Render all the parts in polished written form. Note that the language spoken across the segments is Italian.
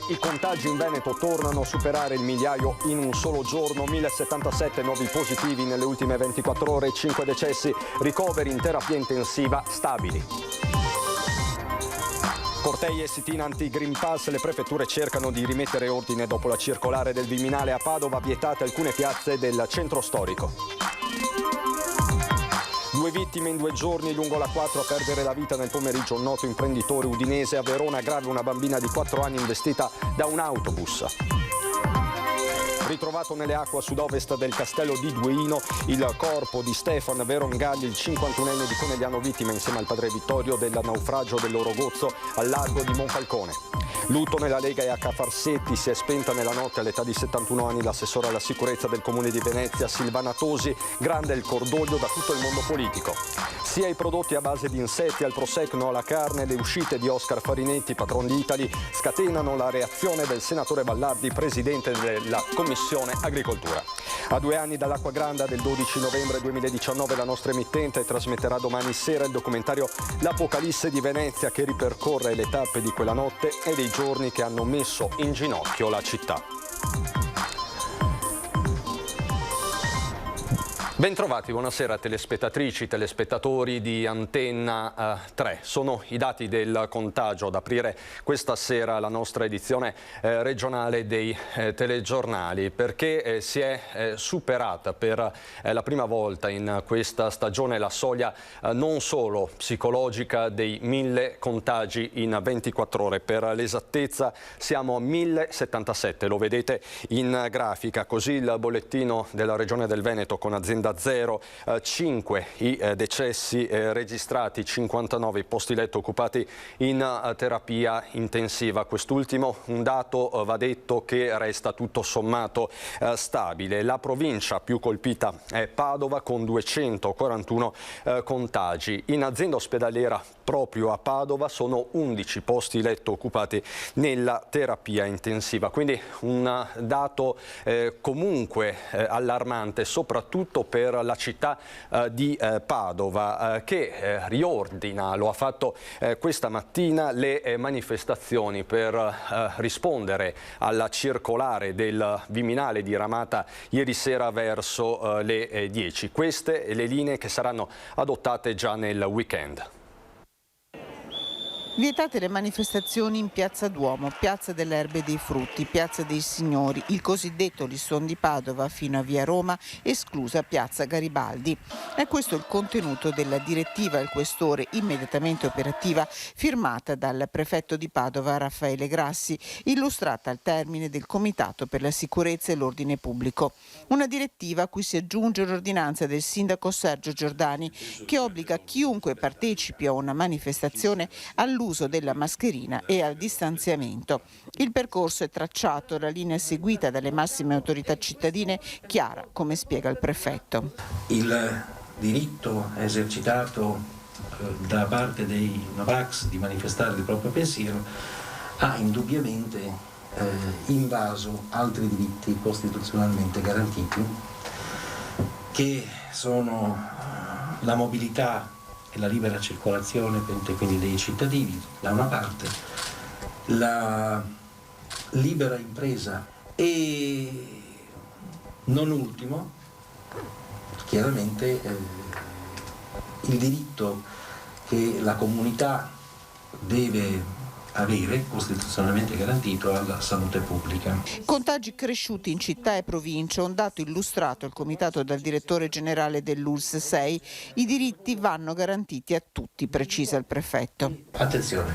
I contagi in Veneto tornano a superare il migliaio in un solo giorno, 1077 nuovi positivi nelle ultime 24 ore, 5 decessi, ricoveri in terapia intensiva stabili. Cortei e sit-in anti-Green Pass, le prefetture cercano di rimettere ordine dopo la circolare del Viminale. A Padova, vietate alcune piazze del centro storico. 2 vittime in 2 giorni lungo la 4 a perdere la vita nel pomeriggio, un noto imprenditore udinese. A Verona, grave una bambina di 4 anni investita da un autobus. Ritrovato nelle acque a sud-ovest del castello di Duino il corpo di Stefan Verongalli, il 51enne di Conegliano, vittima insieme al padre Vittorio del naufragio del loro gozzo al largo di Monfalcone. Lutto nella Lega e a Cafarsetti, si è spenta nella notte all'età di 71 anni l'assessore alla sicurezza del comune di Venezia Silvana Tosi. Grande il cordoglio da tutto il mondo politico. Sia i prodotti a base di insetti, al prosecco, alla carne, le uscite di Oscar Farinetti, patron di Italy, scatenano la reazione del senatore Vallardi, presidente della Commissione Agricoltura. A 2 anni dall'Acqua Granda del 12 novembre 2019 la nostra emittente trasmetterà domani sera il documentario L'Apocalisse di Venezia, che ripercorre le tappe di quella notte e dei giorni che hanno messo in ginocchio la città. Bentrovati, buonasera telespettatrici, telespettatori di Antenna 3. Sono i dati del contagio ad aprire questa sera la nostra edizione regionale dei telegiornali, perché si è superata per la prima volta in questa stagione la soglia non solo psicologica dei 1000 contagi in 24 ore. Per l'esattezza siamo a 1077, lo vedete in grafica, così il bollettino della Regione del Veneto con azienda 0, 5 i decessi registrati, 59 i posti letto occupati in terapia intensiva. Quest'ultimo un dato, va detto, che resta tutto sommato stabile. La provincia più colpita è Padova con 241 contagi. In azienda ospedaliera proprio a Padova sono 11 posti letto occupati nella terapia intensiva. Quindi un dato comunque allarmante, soprattutto per la città di Padova, che riordina, lo ha fatto questa mattina, le manifestazioni per rispondere alla circolare del Viminale diramata ieri sera verso le 10. Queste le linee che saranno adottate già nel weekend. Vietate le manifestazioni in Piazza Duomo, Piazza delle Erbe e dei Frutti, Piazza dei Signori, il cosiddetto Lisson di Padova fino a Via Roma, esclusa Piazza Garibaldi. È questo il contenuto della direttiva al questore immediatamente operativa firmata dal prefetto di Padova Raffaele Grassi, illustrata al termine del Comitato per la Sicurezza e l'Ordine Pubblico. Una direttiva a cui si aggiunge l'ordinanza del sindaco Sergio Giordani, che obbliga chiunque partecipi a una manifestazione all'uso della mascherina e al distanziamento. Il percorso è tracciato, la linea seguita dalle massime autorità cittadine chiara, come spiega il prefetto. Il diritto esercitato da parte dei Novax di manifestare il proprio pensiero ha indubbiamente invaso altri diritti costituzionalmente garantiti, che sono la mobilità e la libera circolazione quindi dei cittadini da una parte, la libera impresa e non ultimo chiaramente il diritto che la comunità deve avere, costituzionalmente garantito, alla salute pubblica. Contagi cresciuti in città e provincia, un dato illustrato al comitato dal direttore generale dell'ULSS 6. I diritti vanno garantiti a tutti, precisa il prefetto. Attenzione,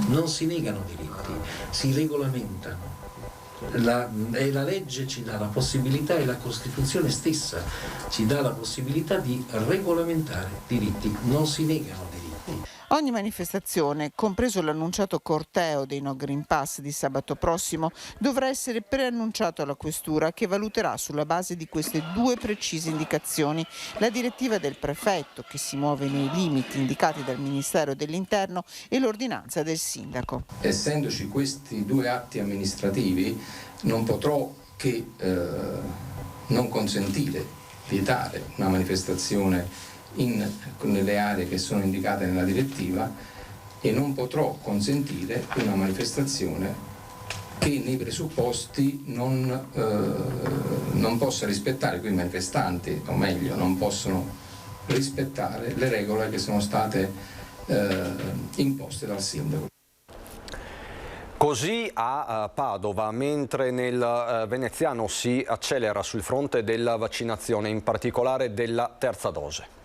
non si negano diritti, si regolamentano. La legge ci dà la possibilità, e la Costituzione stessa ci dà la possibilità di regolamentare diritti, non si negano diritti. Ogni manifestazione, compreso l'annunciato corteo dei No Green Pass di sabato prossimo, dovrà essere preannunciato alla questura, che valuterà sulla base di queste 2 precise indicazioni: la direttiva del prefetto, che si muove nei limiti indicati dal Ministero dell'Interno, e l'ordinanza del sindaco. Essendoci questi 2 atti amministrativi, non potrò che non consentire, vietare una manifestazione nelle aree che sono indicate nella direttiva, e non potrò consentire una manifestazione che nei presupposti non possa rispettare, quei manifestanti, o meglio, non possono rispettare le regole che sono state imposte dal sindaco. Così a Padova, mentre nel veneziano si accelera sul fronte della vaccinazione, in particolare della terza dose.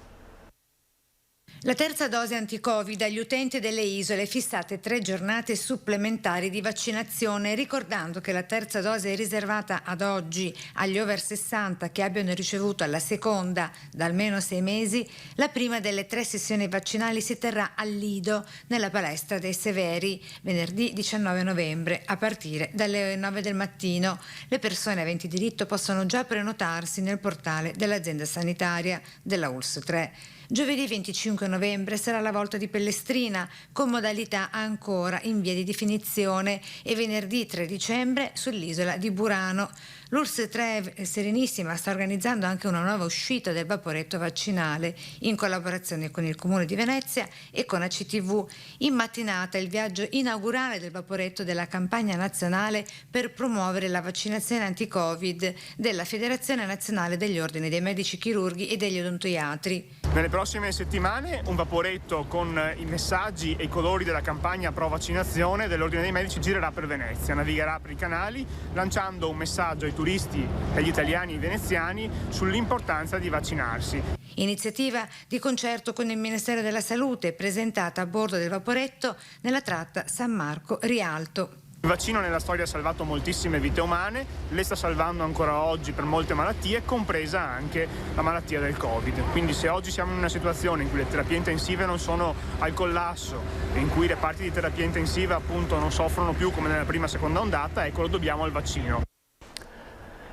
La terza dose anti-Covid agli utenti delle isole, fissate 3 giornate supplementari di vaccinazione, ricordando che la terza dose è riservata ad oggi agli over 60 che abbiano ricevuto la seconda da almeno 6 mesi. La prima delle 3 sessioni vaccinali si terrà al Lido, nella palestra dei Severi, venerdì 19 novembre a partire dalle 9 del mattino. Le persone aventi diritto possono già prenotarsi nel portale dell'azienda sanitaria della ULSS 3. Giovedì 25 novembre sarà la volta di Pellestrina, con modalità ancora in via di definizione, e venerdì 3 dicembre sull'isola di Burano. L'ULSS 3 Serenissima sta organizzando anche una nuova uscita del vaporetto vaccinale in collaborazione con il Comune di Venezia e con ACTV. In mattinata il viaggio inaugurale del vaporetto della campagna nazionale per promuovere la vaccinazione anti-Covid della Federazione Nazionale degli Ordini dei Medici Chirurghi e degli Odontoiatri. Nelle prossime settimane un vaporetto con i messaggi e i colori della campagna pro vaccinazione dell'Ordine dei Medici girerà per Venezia, navigherà per i canali lanciando un messaggio ai turisti e agli italiani veneziani sull'importanza di vaccinarsi. Iniziativa di concerto con il Ministero della Salute, presentata a bordo del vaporetto nella tratta San Marco-Rialto. Il vaccino nella storia ha salvato moltissime vite umane, le sta salvando ancora oggi per molte malattie, compresa anche la malattia del Covid. Quindi se oggi siamo in una situazione in cui le terapie intensive non sono al collasso e in cui i reparti di terapia intensiva appunto non soffrono più come nella prima e seconda ondata, ecco, lo dobbiamo al vaccino.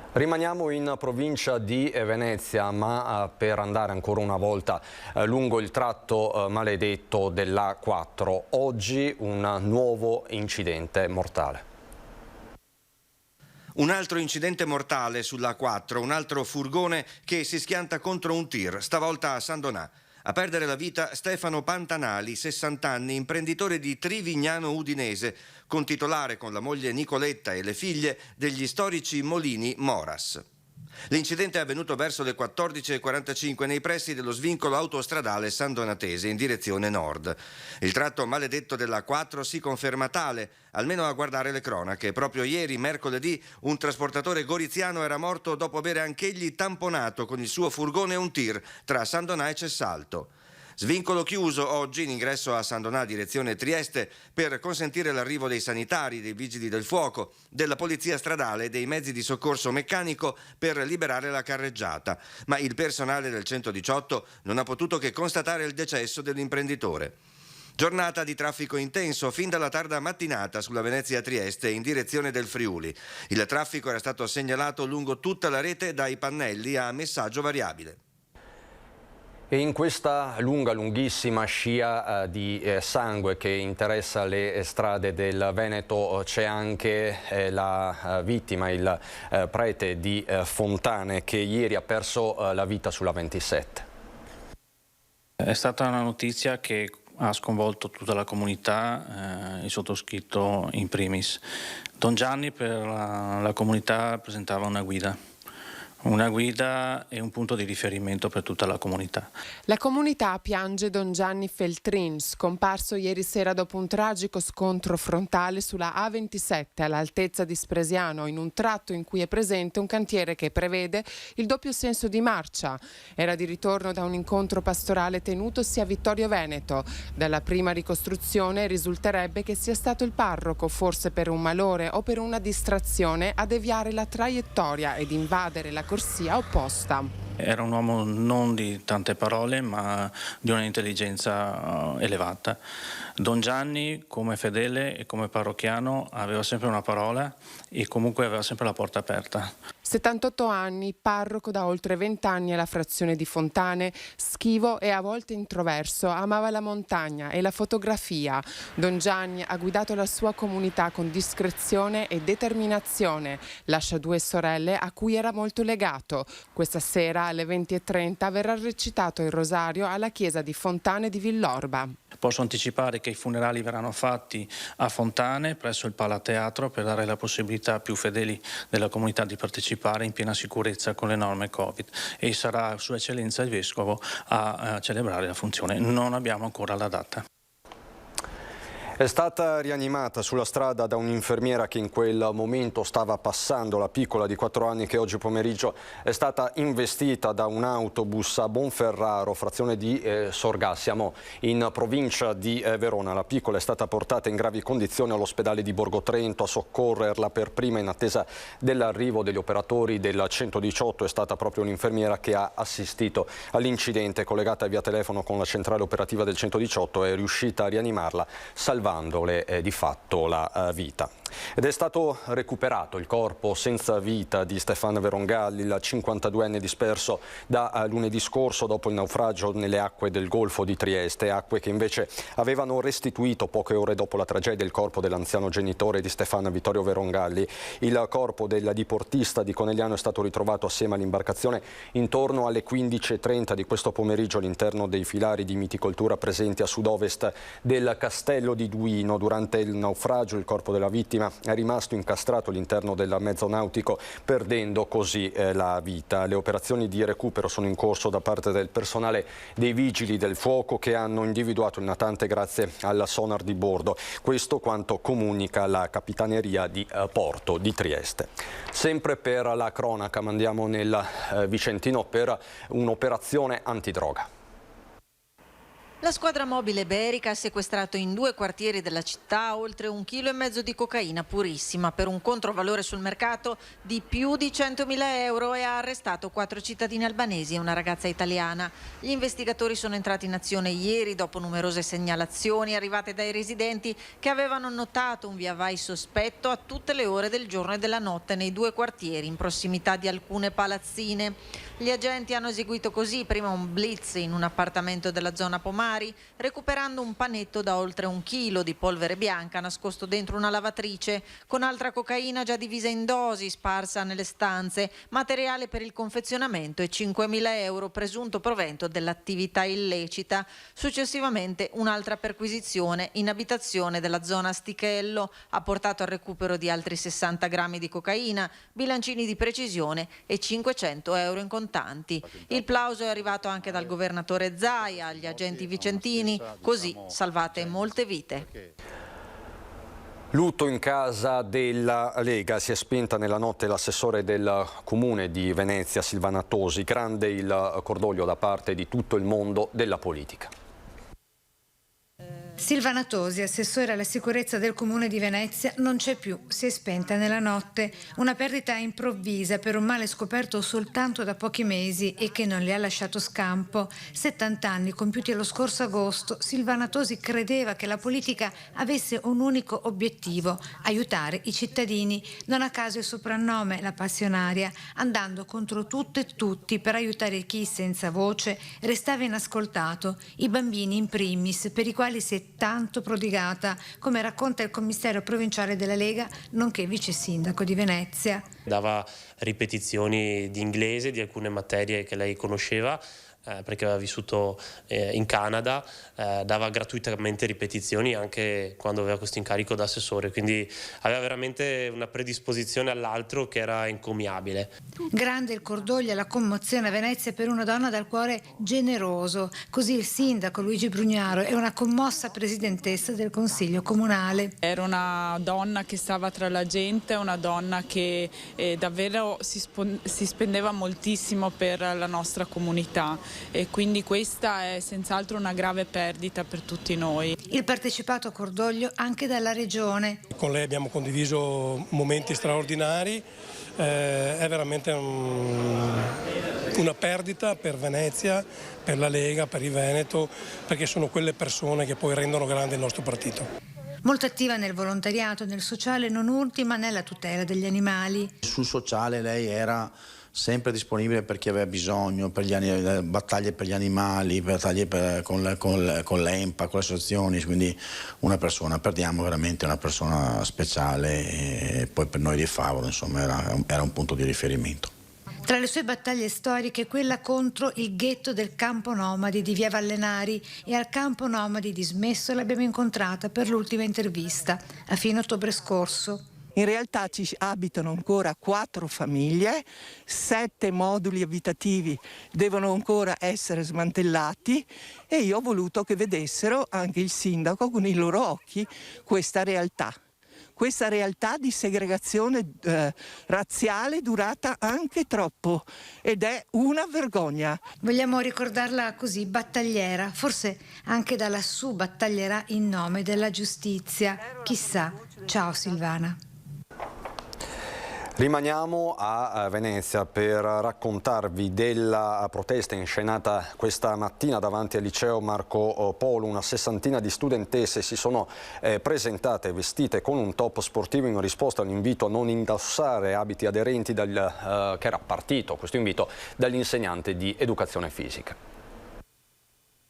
Rimaniamo in provincia di Venezia, ma per andare ancora una volta lungo il tratto maledetto dell'A4. Oggi un nuovo incidente mortale. Un altro incidente mortale sull'A4, un altro furgone che si schianta contro un tir, stavolta a San Donà. A perdere la vita Stefano Pantanali, 60 anni, imprenditore di Trivignano Udinese, contitolare con la moglie Nicoletta e le figlie degli storici molini Moras. L'incidente è avvenuto verso le 14:45 nei pressi dello svincolo autostradale San Donatese in direzione nord. Il tratto maledetto della A4 si conferma tale, almeno a guardare le cronache. Proprio ieri, mercoledì, un trasportatore goriziano era morto dopo aver anch'egli tamponato con il suo furgone un tir tra San Donà e Cessalto. Svincolo chiuso oggi in ingresso a San Donà direzione Trieste per consentire l'arrivo dei sanitari, dei vigili del fuoco, della polizia stradale e dei mezzi di soccorso meccanico per liberare la carreggiata. Ma il personale del 118 non ha potuto che constatare il decesso dell'imprenditore. Giornata di traffico intenso fin dalla tarda mattinata sulla Venezia-Trieste in direzione del Friuli. Il traffico era stato segnalato lungo tutta la rete dai pannelli a messaggio variabile. E in questa lunghissima scia di sangue che interessa le strade del Veneto c'è anche la vittima, il prete di Fontane, che ieri ha perso la vita sulla 27. È stata una notizia che ha sconvolto tutta la comunità, il sottoscritto in primis. Don Gianni per la comunità rappresentava una guida e un punto di riferimento per tutta la comunità. La comunità piange Don Gianni Feltrin, scomparso ieri sera dopo un tragico scontro frontale sulla A27 all'altezza di Spresiano, in un tratto in cui è presente un cantiere che prevede il doppio senso di marcia. Era di ritorno da un incontro pastorale tenutosi a Vittorio Veneto. Dalla prima ricostruzione risulterebbe che sia stato il parroco, forse per un malore o per una distrazione, a deviare la traiettoria ed invadere la corsia opposta. Era un uomo non di tante parole, ma di una intelligenza elevata. Don Gianni, come fedele e come parrocchiano, aveva sempre una parola e comunque aveva sempre la porta aperta. 78 anni, parroco da oltre 20 anni alla frazione di Fontane, schivo e a volte introverso, amava la montagna e la fotografia. Don Gianni ha guidato la sua comunità con discrezione e determinazione. Lascia 2 sorelle a cui era molto legato. Questa sera alle 20:30 verrà recitato il rosario alla chiesa di Fontane di Villorba. Posso anticipare che i funerali verranno fatti a Fontane, presso il Palateatro, per dare la possibilità a più fedeli della comunità di partecipare in piena sicurezza con le norme Covid, e sarà Sua Eccellenza il Vescovo a celebrare la funzione. Non abbiamo ancora la data. È stata rianimata sulla strada da un'infermiera che in quel momento stava passando. La piccola di 4 anni, che oggi pomeriggio è stata investita da un autobus a Bonferraro, frazione di Sorgà, siamo in provincia di Verona. La piccola è stata portata in gravi condizioni all'ospedale di Borgo Trento. A soccorrerla per prima, in attesa dell'arrivo degli operatori del 118, è stata proprio un'infermiera che ha assistito all'incidente. Collegata via telefono con la centrale operativa del 118, è riuscita a rianimarla, salvandole di fatto la vita. Ed è stato recuperato il corpo senza vita di Stefano Verongalli, il 52enne disperso da lunedì scorso dopo il naufragio nelle acque del Golfo di Trieste, acque che invece avevano restituito poche ore dopo la tragedia il corpo dell'anziano genitore di Stefano, Vittorio Verongalli. Il corpo del diportista di Conegliano è stato ritrovato assieme all'imbarcazione intorno alle 15:30 di questo pomeriggio all'interno dei filari di miticoltura presenti a sud-ovest del castello di Duino. Durante il naufragio il corpo della vittima è rimasto incastrato all'interno del mezzo nautico, perdendo così la vita. Le operazioni di recupero sono in corso da parte del personale dei vigili del fuoco, che hanno individuato il natante grazie alla sonar di bordo. Questo quanto comunica la Capitaneria di Porto di Trieste. Sempre per la cronaca, mandiamo nel Vicentino per un'operazione antidroga. La squadra mobile Berica ha sequestrato in 2 quartieri della città oltre 1,5 kg di cocaina purissima per un controvalore sul mercato di più di 100.000 euro e ha arrestato 4 cittadini albanesi e una ragazza italiana. Gli investigatori sono entrati in azione ieri dopo numerose segnalazioni arrivate dai residenti che avevano notato un viavai sospetto a tutte le ore del giorno e della notte nei 2 quartieri in prossimità di alcune palazzine. Gli agenti hanno eseguito così prima un blitz in un appartamento della zona Pomari, recuperando un panetto da oltre 1 chilo di polvere bianca nascosto dentro una lavatrice, con altra cocaina già divisa in dosi sparsa nelle stanze, materiale per il confezionamento e 5.000 euro presunto provento dell'attività illecita. Successivamente un'altra perquisizione in abitazione della zona Stichello ha portato al recupero di altri 60 grammi di cocaina, bilancini di precisione e 500 euro in contanti. Il plauso è arrivato anche dal governatore Zaia agli agenti vicentini, così salvate molte vite. Lutto in casa della Lega. Si è spenta nella notte l'assessore del comune di Venezia, Silvana Tosi. Grande il cordoglio da parte di tutto il mondo della politica. Silvana Tosi, assessore alla sicurezza del Comune di Venezia, non c'è più, si è spenta nella notte. Una perdita improvvisa per un male scoperto soltanto da pochi mesi e che non le ha lasciato scampo. 70 anni compiuti lo scorso agosto, Silvana Tosi credeva che la politica avesse un unico obiettivo: aiutare i cittadini. Non a caso il soprannome, la passionaria, andando contro tutto e tutti per aiutare chi senza voce restava inascoltato, i bambini in primis, per i quali si è tanto prodigata, come racconta il commissario provinciale della Lega, nonché vice sindaco di Venezia. Dava ripetizioni di inglese, di alcune materie che lei conosceva, perché aveva vissuto in Canada, dava gratuitamente ripetizioni anche quando aveva questo incarico da assessore, quindi aveva veramente una predisposizione all'altro che era encomiabile. Grande il cordoglio e la commozione a Venezia per una donna dal cuore generoso, così il sindaco Luigi Brugnaro e una commossa presidentessa del Consiglio Comunale. Era una donna che stava tra la gente, una donna che davvero si spendeva moltissimo per la nostra comunità. E quindi questa è senz'altro una grave perdita per tutti noi. Il partecipato cordoglio anche dalla Regione. Con lei abbiamo condiviso momenti straordinari, è veramente una perdita per Venezia, per la Lega, per il Veneto, perché sono quelle persone che poi rendono grande il nostro partito. Molto attiva nel volontariato, nel sociale, non ultima nella tutela degli animali. Sul sociale lei era sempre disponibile per chi aveva bisogno, per battaglie per gli animali, battaglie con l'EMPA, con le associazioni, quindi perdiamo veramente una persona speciale, e poi per noi di Favaro insomma era un punto di riferimento. Tra le sue battaglie storiche quella contro il ghetto del campo nomadi di Via Vallenari, e al campo nomadi di Smesso l'abbiamo incontrata per l'ultima intervista a fine ottobre scorso. In realtà ci abitano ancora 4 famiglie, 7 moduli abitativi devono ancora essere smantellati e io ho voluto che vedessero anche il sindaco con i loro occhi questa realtà di segregazione razziale durata anche troppo, ed è una vergogna. Vogliamo ricordarla così, battagliera, forse anche da lassù battaglierà in nome della giustizia, chissà. Ciao Silvana. Rimaniamo a Venezia per raccontarvi della protesta inscenata questa mattina davanti al liceo Marco Polo. Una sessantina di studentesse si sono presentate vestite con un top sportivo in risposta all'invito a non indossare abiti aderenti che era partito, questo invito, dall'insegnante di educazione fisica.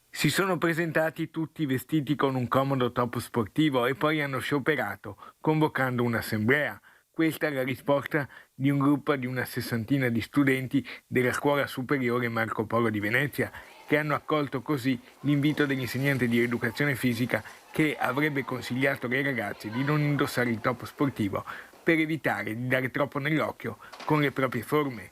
Si sono presentati tutti vestiti con un comodo top sportivo e poi hanno scioperato, convocando un'assemblea. Questa è la risposta di un gruppo di una sessantina di studenti della scuola superiore Marco Polo di Venezia, che hanno accolto così l'invito dell'insegnante di educazione fisica, che avrebbe consigliato ai ragazzi di non indossare il top sportivo per evitare di dare troppo nell'occhio con le proprie forme.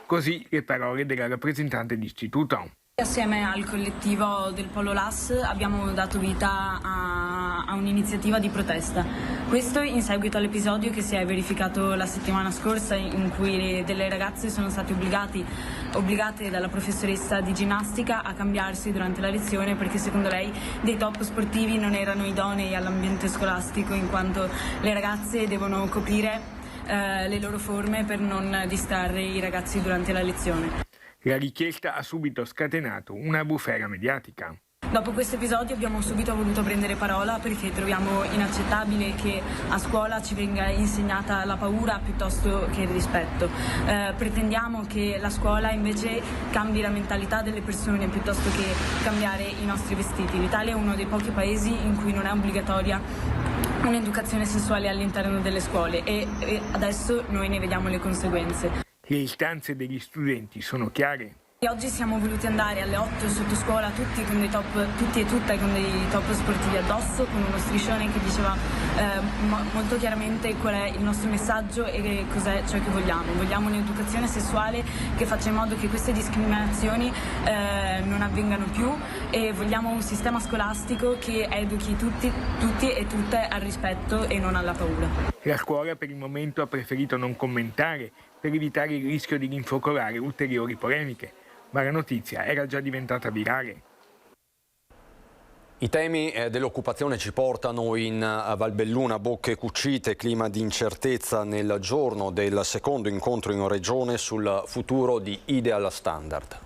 Così le parole della rappresentante d'istituto. Assieme al collettivo del Polo LAS abbiamo dato vita a un'iniziativa di protesta. Questo in seguito all'episodio che si è verificato la settimana scorsa, in cui delle ragazze sono state obbligate dalla professoressa di ginnastica a cambiarsi durante la lezione perché secondo lei dei top sportivi non erano idonei all'ambiente scolastico, in quanto le ragazze devono coprire le loro forme per non distrarre i ragazzi durante la lezione. La richiesta ha subito scatenato una bufera mediatica. Dopo questo episodio abbiamo subito voluto prendere parola perché troviamo inaccettabile che a scuola ci venga insegnata la paura piuttosto che il rispetto. Pretendiamo che la scuola invece cambi la mentalità delle persone piuttosto che cambiare i nostri vestiti. L'Italia è uno dei pochi paesi in cui non è obbligatoria un'educazione sessuale all'interno delle scuole e adesso noi ne vediamo le conseguenze. Le istanze degli studenti sono chiare. E oggi siamo voluti andare alle 8 sotto scuola tutti e tutte con dei top sportivi addosso, con uno striscione che diceva molto chiaramente qual è il nostro messaggio e cos'è ciò che vogliamo. Vogliamo un'educazione sessuale che faccia in modo che queste discriminazioni non avvengano più, e vogliamo un sistema scolastico che educhi tutti e tutte al rispetto e non alla paura. La scuola per il momento ha preferito non commentare per evitare il rischio di rinfocolare ulteriori polemiche, ma la notizia era già diventata virale. I temi dell'occupazione ci portano in Valbelluna, bocche cucite, clima di incertezza nel giorno del secondo incontro in regione sul futuro di Ideal Standard.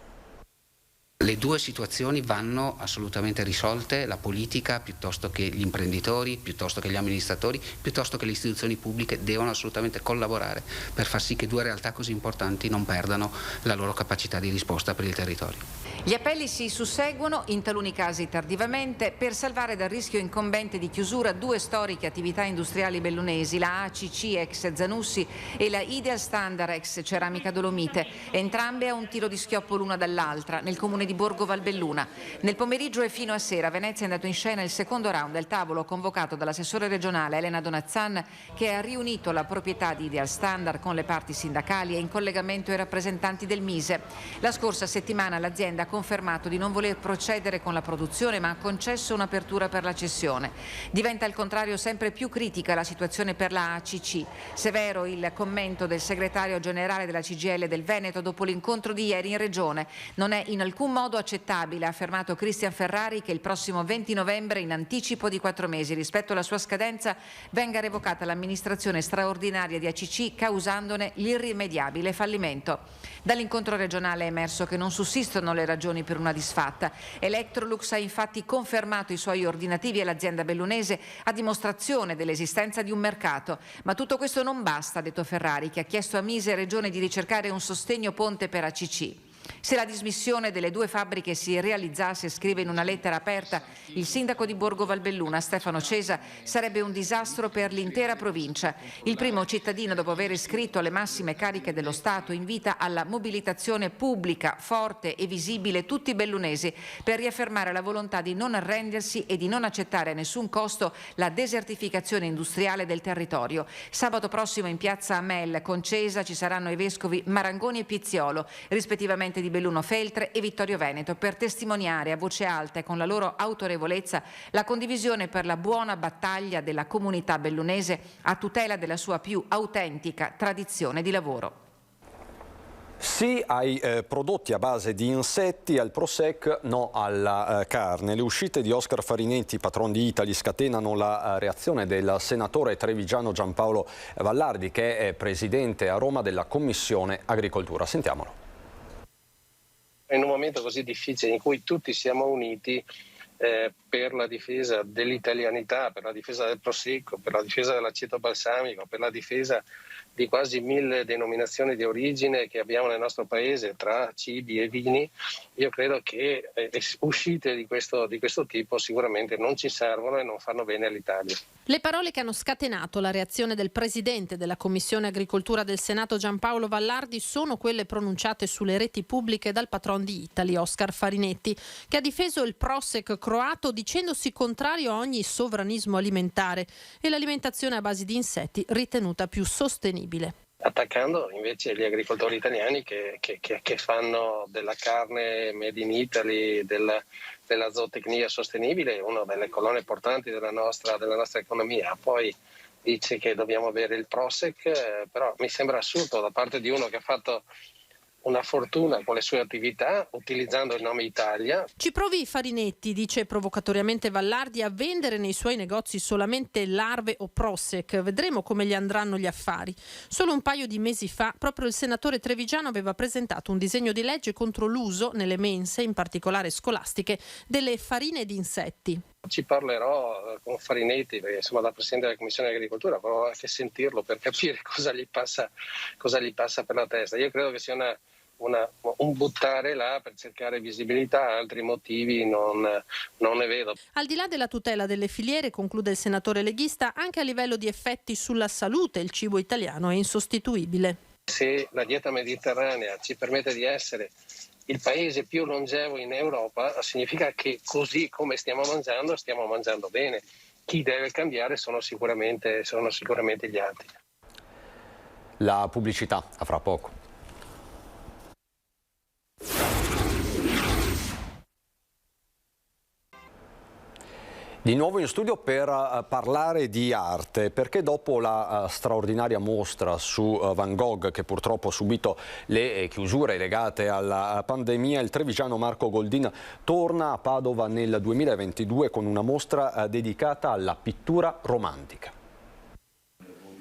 Le due situazioni vanno assolutamente risolte, la politica piuttosto che gli imprenditori, piuttosto che gli amministratori, piuttosto che le istituzioni pubbliche devono assolutamente collaborare per far sì che due realtà così importanti non perdano la loro capacità di risposta per il territorio. Gli appelli si susseguono, in taluni casi tardivamente, per salvare dal rischio incombente di chiusura due storiche attività industriali bellunesi, la ACC ex Zanussi e la Ideal Standard ex Ceramica Dolomite, entrambe a un tiro di schioppo l'una dall'altra nel comune di Borgo Valbelluna. Nel pomeriggio e fino a sera a Venezia è andato in scena il secondo round del tavolo convocato dall'assessore regionale Elena Donazzan, che ha riunito la proprietà di Ideal Standard con le parti sindacali e in collegamento ai rappresentanti del Mise. La scorsa settimana l'azienda ha confermato di non voler procedere con la produzione, ma ha concesso un'apertura per la cessione. Diventa al contrario sempre più critica la situazione per la ACC. Severo il commento del segretario generale della CGIL del Veneto dopo l'incontro di ieri in regione. Non è in alcun modo accettabile, ha affermato Cristian Ferrari, che il prossimo 20 novembre, in anticipo di 4 mesi rispetto alla sua scadenza, venga revocata l'amministrazione straordinaria di ACC, causandone l'irrimediabile fallimento. Dall'incontro regionale è emerso che non sussistono le ragioni per una disfatta. Electrolux ha infatti confermato i suoi ordinativi all'azienda bellunese, a dimostrazione dell'esistenza di un mercato. Ma tutto questo non basta, ha detto Ferrari, che ha chiesto a Mise e Regione di ricercare un sostegno ponte per ACC. Se la dismissione delle 2 fabbriche si realizzasse, scrive in una lettera aperta il sindaco di Borgo Valbelluna, Stefano Cesa, sarebbe un disastro per l'intera provincia. Il primo cittadino, dopo aver iscritto alle massime cariche dello Stato, invita alla mobilitazione pubblica, forte e visibile tutti i bellunesi per riaffermare la volontà di non arrendersi e di non accettare a nessun costo la desertificazione industriale del territorio. Sabato prossimo in piazza Amel con Cesa ci saranno i vescovi Marangoni e Pizziolo, rispettivamente di Belluno Feltre e Vittorio Veneto, per testimoniare a voce alta e con la loro autorevolezza la condivisione per la buona battaglia della comunità bellunese a tutela della sua più autentica tradizione di lavoro. Sì ai prodotti a base di insetti, al Prosec, no alla carne. Le uscite di Oscar Farinetti, patron di Italy, scatenano la reazione del senatore trevigiano Giampaolo Vallardi, che è presidente a Roma della Commissione Agricoltura. Sentiamolo. In un momento così difficile in cui tutti siamo uniti per la difesa dell'italianità, per la difesa del prosecco, per la difesa dell'aceto balsamico, per la difesa di quasi 1000 denominazioni di origine che abbiamo nel nostro paese tra cibi e vini, io credo che uscite di questo tipo sicuramente non ci servono e non fanno bene all'Italia. Le parole che hanno scatenato la reazione del presidente della Commissione Agricoltura del Senato Giampaolo Vallardi sono quelle pronunciate sulle reti pubbliche dal patron di Italy, Oscar Farinetti, che ha difeso il Prosec croato dicendosi contrario a ogni sovranismo alimentare e l'alimentazione a base di insetti ritenuta più sostenibile. Attaccando invece gli agricoltori italiani che fanno della carne made in Italy, della zootecnia sostenibile, una delle colonne portanti della nostra economia. Poi dice che dobbiamo avere il Prosec, però mi sembra assurdo da parte di uno che ha fatto una fortuna con le sue attività utilizzando il nome Italia. Ci provi Farinetti, dice provocatoriamente Vallardi, a vendere nei suoi negozi solamente larve o Prosec. Vedremo come gli andranno gli affari. Solo un paio di mesi fa proprio il senatore trevigiano aveva presentato un disegno di legge contro l'uso nelle mense, in particolare scolastiche, delle farine di insetti. Ci parlerò con Farinetti, perché insomma da Presidente della Commissione Agricoltura provo anche a sentirlo per capire cosa gli passa per la testa. Io credo che sia un buttare là per cercare visibilità, altri motivi non ne vedo. Al di là della tutela delle filiere, conclude il senatore leghista, anche a livello di effetti sulla salute il cibo italiano è insostituibile. Se la dieta mediterranea ci permette di essere il paese più longevo in Europa, significa che così come stiamo mangiando bene. Chi deve cambiare sono sicuramente gli altri. La pubblicità a fra poco. Di nuovo in studio per parlare di arte, perché dopo la straordinaria mostra su Van Gogh, che purtroppo ha subito le chiusure legate alla pandemia, il trevigiano Marco Goldin torna a Padova nel 2022 con una mostra dedicata alla pittura romantica.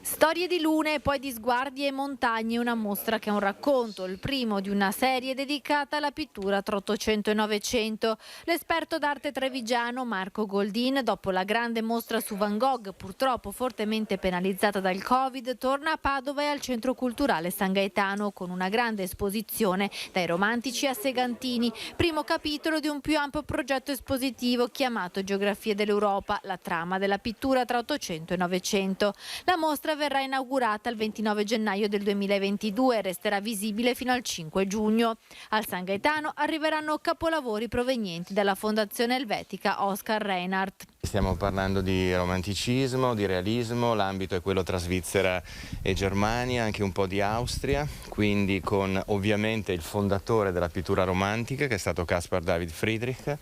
Storie di lune e poi di sguardi e montagne, una mostra che è un racconto, il primo di una serie dedicata alla pittura tra 800 e 900. L'esperto d'arte trevigiano Marco Goldin, dopo la grande mostra su Van Gogh, purtroppo fortemente penalizzata dal Covid, torna a Padova e al Centro Culturale San Gaetano con una grande esposizione dai romantici a segantini, primo capitolo di un più ampio progetto espositivo chiamato Geografie dell'Europa, la trama della pittura tra 800 e 900. La mostra verrà inaugurata il 29 gennaio del 2022 e resterà visibile fino al 5 giugno. Al San Gaetano arriveranno capolavori provenienti dalla Fondazione Elvetica Oscar Reinhardt. Stiamo parlando di romanticismo, di realismo, l'ambito è quello tra Svizzera e Germania, anche un po' di Austria, quindi con ovviamente il fondatore della pittura romantica che è stato Caspar David Friedrich,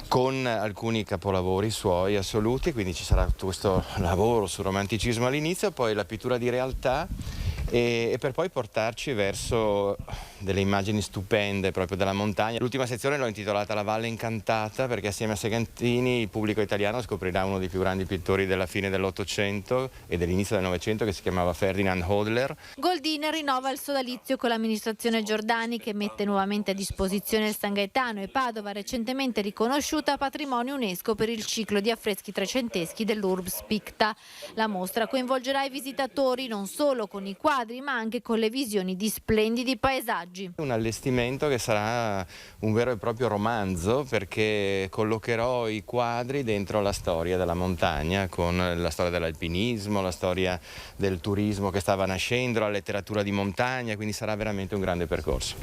con alcuni capolavori suoi assoluti, quindi ci sarà tutto questo lavoro sul romanticismo all'inizio, poi la pittura di realtà e per poi portarci verso delle immagini stupende proprio della montagna. L'ultima sezione l'ho intitolata La Valle Incantata perché assieme a Segantini il pubblico italiano scoprirà uno dei più grandi pittori della fine dell'Ottocento e dell'inizio del Novecento che si chiamava Ferdinand Hodler. Goldin rinnova il sodalizio con l'amministrazione Giordani che mette nuovamente a disposizione il San Gaetano e Padova, recentemente riconosciuta patrimonio UNESCO per il ciclo di affreschi trecenteschi dell'Urbs Picta. La mostra coinvolgerà i visitatori non solo con i quadri quadri, ma anche con le visioni di splendidi paesaggi. Un allestimento che sarà un vero e proprio romanzo, perché collocherò i quadri dentro la storia della montagna, con la storia dell'alpinismo, la storia del turismo che stava nascendo, la letteratura di montagna, quindi sarà veramente un grande percorso.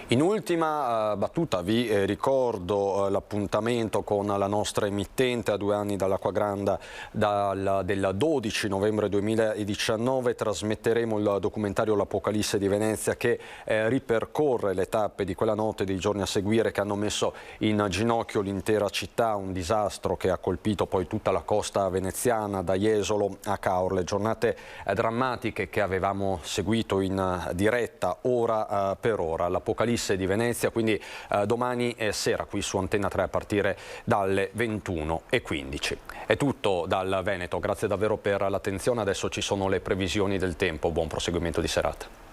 In ultima battuta vi ricordo l'appuntamento con la nostra emittente a 2 anni dall'Acquagranda del 12 novembre 2019. Trasmetteremo il documentario L'Apocalisse di Venezia, che ripercorre le tappe di quella notte e dei giorni a seguire che hanno messo in ginocchio l'intera città, un disastro che ha colpito poi tutta la costa veneziana da Jesolo a Caorle. Giornate drammatiche che avevamo seguito in diretta ora per ora. L'Apocalisse di Venezia, quindi domani sera qui su Antenna 3 a partire dalle 21:15. È tutto dal Veneto, grazie davvero per l'attenzione. Adesso ci sono le previsioni del tempo. Buon proseguimento di serata.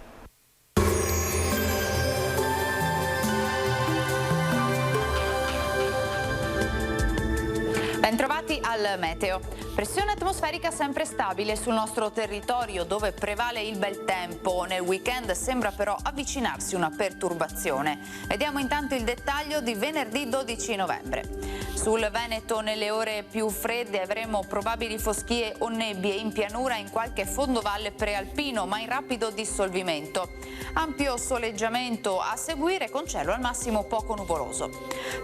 Bentrovati al meteo. Pressione atmosferica sempre stabile sul nostro territorio, dove prevale il bel tempo. Nel weekend sembra però avvicinarsi una perturbazione. Vediamo intanto il dettaglio di venerdì 12 novembre. Sul Veneto nelle ore più fredde avremo probabili foschie o nebbie in pianura, in qualche fondovalle prealpino, ma in rapido dissolvimento. Ampio soleggiamento a seguire, con cielo al massimo poco nuvoloso.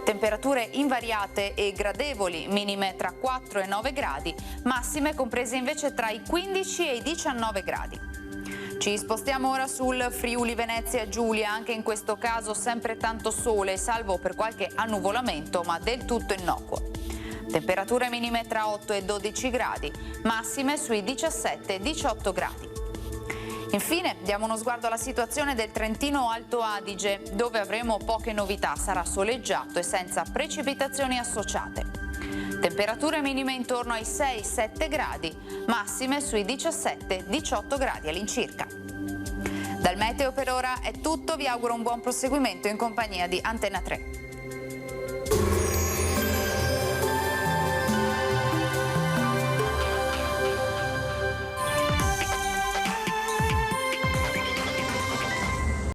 Temperature invariate e gradevoli, minime tra 4 e 9 gradi, massime comprese invece tra i 15 e i 19 gradi. Ci spostiamo ora sul Friuli Venezia Giulia, anche in questo caso sempre tanto sole, salvo per qualche annuvolamento, ma del tutto innocuo. Temperature minime tra 8 e 12 gradi, massime sui 17 e 18 gradi. Infine diamo uno sguardo alla situazione del Trentino Alto Adige, dove avremo poche novità, sarà soleggiato e senza precipitazioni associate. Temperature minime intorno ai 6-7 gradi, massime sui 17-18 gradi all'incirca. Dal meteo per ora è tutto, vi auguro un buon proseguimento in compagnia di Antenna 3.